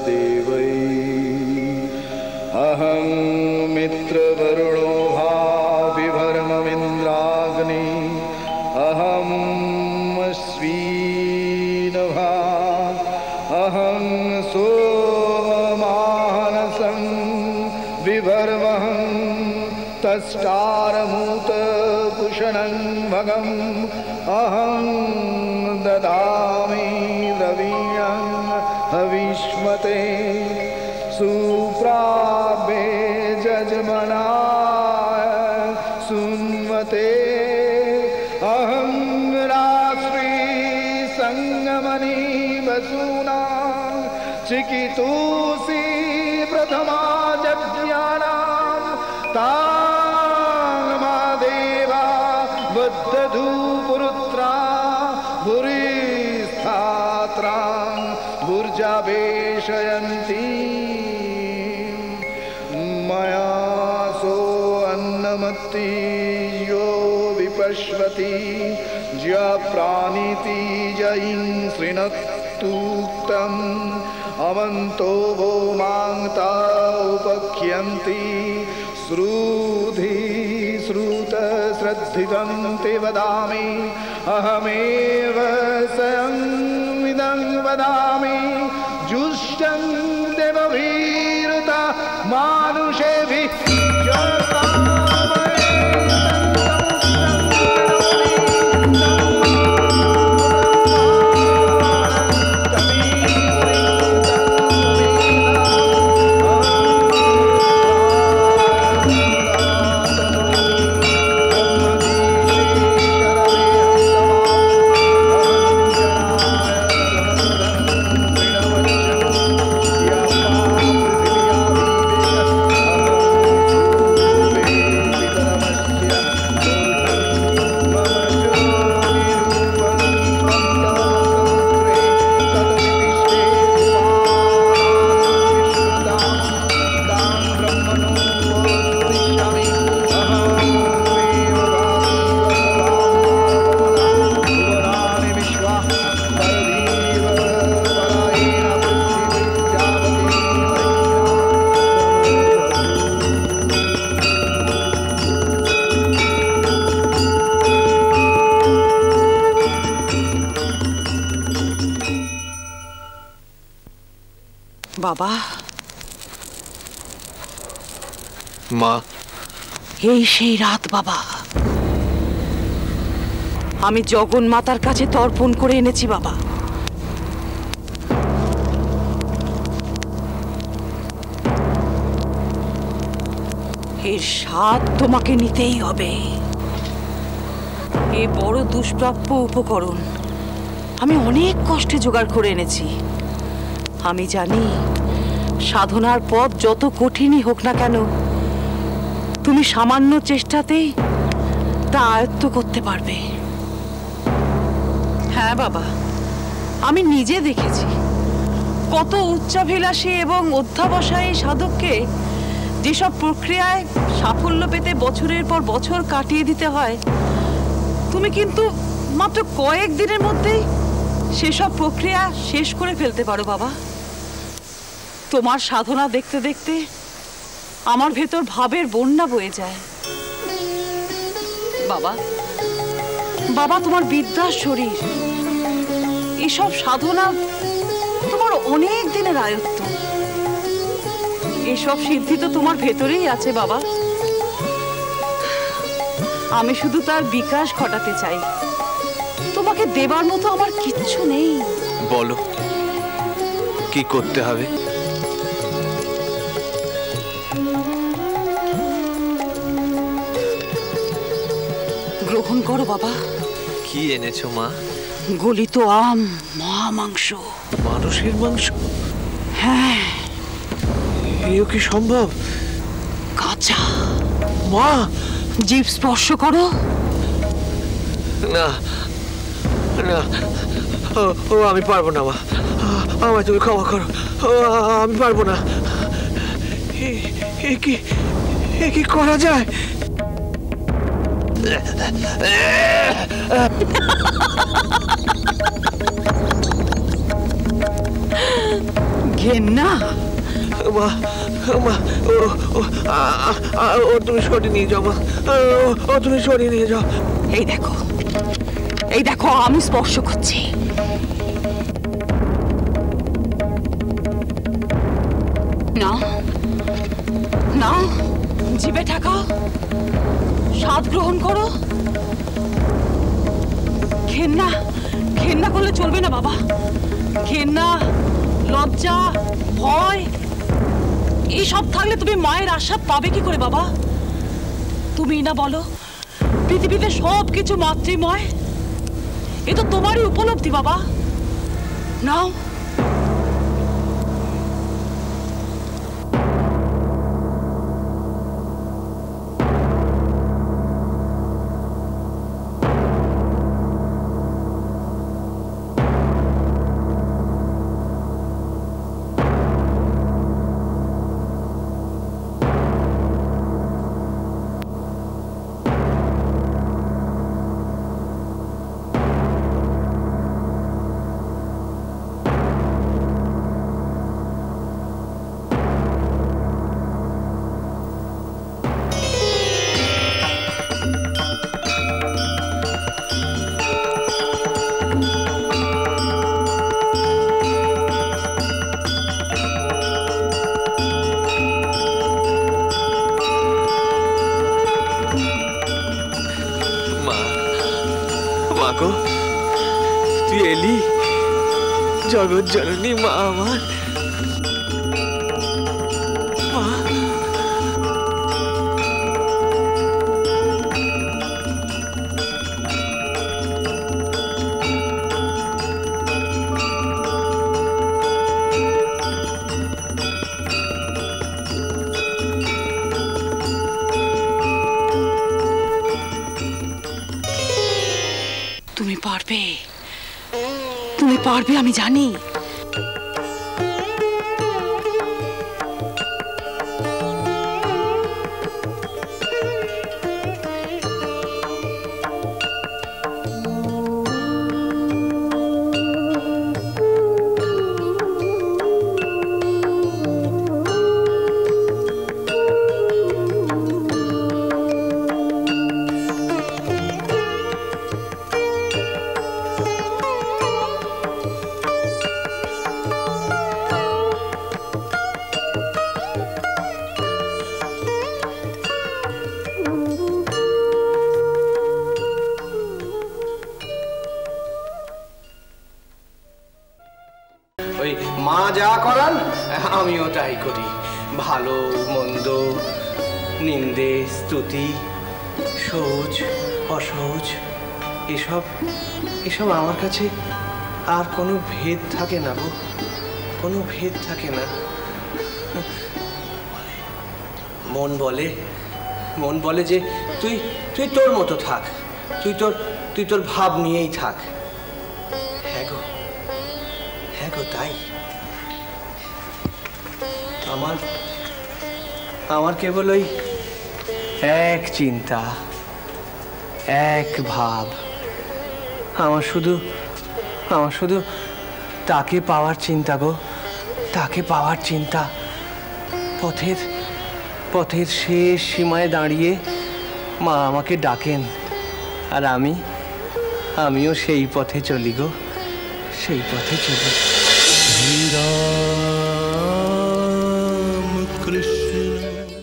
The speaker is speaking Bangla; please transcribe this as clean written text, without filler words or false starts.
देवै अहं मित्रवरुणो भाविभर्ममिन्द्राग्नि अहं स्वीनभा अहं सोममानसं विभर्महं तस्कारमूतभूषणं भगम् अहं ददामि द्रविणं हविष्मते सुप्राभे जजमनाय सुन्वते अहं राश्री संगमनि वसूना चिकितुषी प्रथमा यज्ञानां तान्मादेवा बद्धधूपुरुत्रा भूरिस्थात्रां भुर्जावेशयन्ति मया सो अन्नमत्ति यो विपश्वति ज्यप्राणीति जयिं शृणुक्तुक्तम् अवन्तो वो मां ता उपख्यन्ति श्रुधि श्रुतश्रद्धितं ते वदामि अहमेव स्वयं इदं वदामि जुष्टं देवभीरुता मानुषेभिः বাবা মা এই সেই রাত বাবা আমি জগন মাতার কাছে তর্পণ করে এনেছি বাবা এর স্বাদ তোমাকে নিতেই হবে এই বড় দুষ্প্রাপ্য উপকরণ আমি অনেক কষ্টে জোগাড় করে এনেছি আমি জানি সাধনার পথ যত কঠিনই হোক না কেন তুমি সামান্য চেষ্টাতেই তা আয়ত্ত করতে পারবে হ্যাঁ বাবা আমি নিজে দেখেছি কত উচ্চাভিলাষী এবং অধ্যাবসায়ী সাধককে যেসব প্রক্রিয়ায় সাফল্য পেতে বছরের পর বছর কাটিয়ে দিতে হয় তুমি কিন্তু মাত্র কয়েক দিনের মধ্যেই সেসব প্রক্রিয়া শেষ করে ফেলতে পারো বাবা তোমার সাধনা দেখতে দেখতে আমার ভেতর ভাবের বন্যা বয়ে যায় বাবা বাবা তোমার বিদ্যার শরীর এসব সাধনা তোমার অনেক দিনের আয়ত্ত এসব সিদ্ধি তো তোমার ভেতরেই আছে বাবা আমি শুধু তার বিকাশ ঘটাতে চাই তোমাকে দেবার মতো আমার কিচ্ছু নেই বলো কি করতে হবে গ্রহণ করো বাবা কি এনেছো মা গলিত আম মহামাংস মানুষের মাংস হ্যাঁ এও কি সম্ভব কাঁচা মা জিভ স্পর্শ করো না না ও আমি পারবো না মা আমায় তুমি ক্ষমা করো আমি পারবো না এ কি করা যায় ঘেন্না। মা মা ও তুমি সরিয়ে নিয়ে যাও মা, ও তুমি সরিয়ে নিয়ে যাও। এই দেখো, এই দেখো, আমি স্পর্শ করছি। না না, জিভে ঠাকাও, স্বাদ গ্রহণ করো। ঘেন্না ঘেন্না করলে চলবে না বাবা। ঘেন্না, লজ্জা, ভয় এইসব থাকলে তুমি মায়ের আশা পাবে কি করে বাবা? তুমি না বলো পৃথিবীতে সব কিছু মাতৃময়। এ তো তোমারই উপলব্ধি বাবা। নাও। তুই এলি, জগৎ জননী মা আমার। মা তুমি পারবে, তুমি পারবে, আমি জানি। মা যা করান আমিও তাই করি। ভালো মন্দ, নিন্দে স্তুতি, সহজ অসহজ, এসব আমার কাছে আর কোনো ভেদ থাকে না গো, কোনো ভেদ থাকে না। মন বলে যে তুই তোর মতো থাক, তুই তোর ভাব নিয়েই থাক। হ্যাঁ গো তাই। আমার কেবল ওই এক চিন্তা, এক ভাব, আমার শুধু তাকে পাওয়ার চিন্তা গো, তাকে পাওয়ার চিন্তা। পথের শেষ সীমায় দাঁড়িয়ে মা আমাকে ডাকেন, আর আমিও সেই পথে চলি গো, সেই পথে চলি।